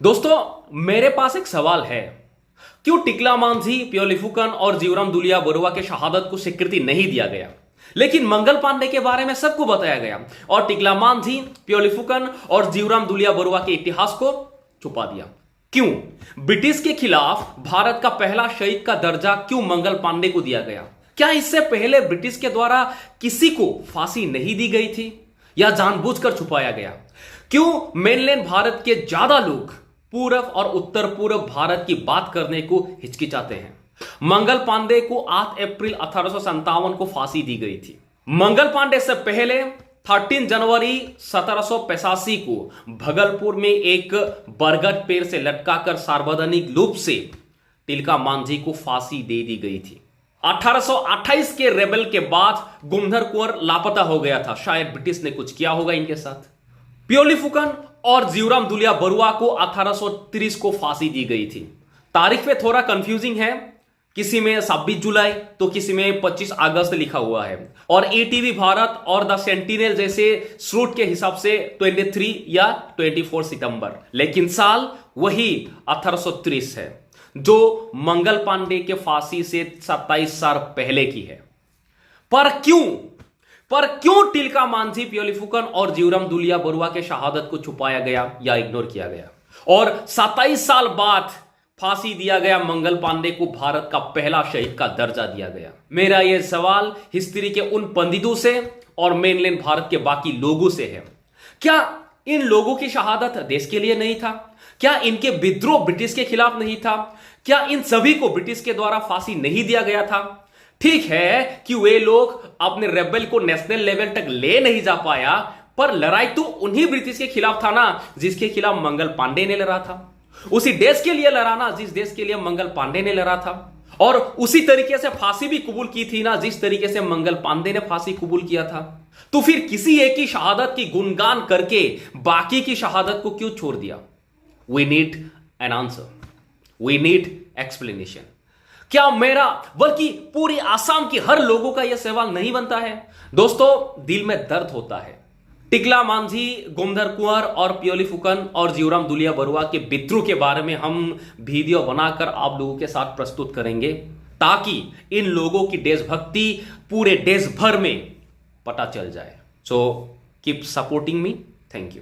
दोस्तों, मेरे पास एक सवाल है। क्यों टिकला मांझी, प्योलिफुकन और जीवराम दुलिया बरुआ के शहादत को स्वीकृति नहीं दिया गया, लेकिन मंगल पांडे के बारे में सबको बताया गया और टिकला मांझी, प्योलिफुकन और जीवराम दुलिया बरुआ के इतिहास को छुपा दिया? क्यों ब्रिटिश के खिलाफ भारत का पहला शहीद का दर्जा क्यों मंगल पांडे को दिया गया? क्या इससे पहले ब्रिटिश के द्वारा किसी को फांसी नहीं दी गई थी या जानबूझकर छुपाया गया? क्यों मेनलैंड भारत के ज्यादा लोग पूर्व और उत्तर पूर्व भारत की बात करने को हिचकिचाते हैं? मंगल पांडे को 8 अप्रैल 1857 को फांसी दी गई थी। मंगल पांडे से पहले 13 जनवरी 1785 को भगलपुर में एक बरगद पेड़ से लटकाकर सार्वजनिक रूप से तिलका मांझी को फांसी दे दी गई थी। 1828 के रेबल के बाद गुमधर कुंवर लापता हो गया था। शायद ब्रिटिश ने कुछ किया होगा इनके साथ। प्योलिफुकन और जीवराम दुलिया बरुआ को 1830 को फांसी दी गई थी। तारीख पे थोड़ा कंफ्यूजिंग है, किसी में 26 जुलाई तो किसी में 25 अगस्त लिखा हुआ है और एटीवी भारत और द सेंटिनल जैसे स्रोत के हिसाब से 23 या 24 सितंबर, लेकिन साल वही 1830 है जो मंगल पांडे के फांसी से 27 साल पहले की है। पर क्यों टिलका मांझी, प्योलिफुकन और जीवराम दुलिया बरुआ के शहादत को छुपाया गया या इग्नोर किया गया और 27 साल बाद फांसी दिया गया मंगल पांडे को भारत का पहला शहीद का दर्जा दिया गया? मेरा यह सवाल हिस्ट्री के उन पंडितों से और मेनलैंड भारत के बाकी लोगों से है। क्या इन लोगों की शहादत देश के लिए नहीं था? क्या इनके विद्रोह ब्रिटिश के खिलाफ नहीं था? क्या इन सभी को ब्रिटिश के द्वारा फांसी नहीं दिया गया था? ठीक है कि वे लोग अपने रेबल को नेशनल लेवल तक ले नहीं जा पाया, पर लड़ाई तो उन्हीं ब्रिटिश के खिलाफ था ना जिसके खिलाफ मंगल पांडे ने लड़ा था। उसी देश के लिए लड़ाना जिस देश के लिए मंगल पांडे ने लड़ा था, और उसी तरीके से फांसी भी कबूल की थी ना जिस तरीके से मंगल पांडे ने फांसी कबूल किया था। तो फिर किसी एक की शहादत की गुणगान करके बाकी की शहादत को क्यों छोड़ दिया? We need an answer, we need explanation. क्या मेरा बल्कि पूरी आसाम की हर लोगों का यह सवाल नहीं बनता है? दोस्तों, दिल में दर्द होता है। टिकला मांझी, गुमधर कुंवर और प्योलिफुकन और जीवराम दुलिया बरुआ के विद्रोह के बारे में हम वीडियो बनाकर आप लोगों के साथ प्रस्तुत करेंगे ताकि इन लोगों की देशभक्ति पूरे देश भर में पता चल जाए। So keep supporting me. Thank you.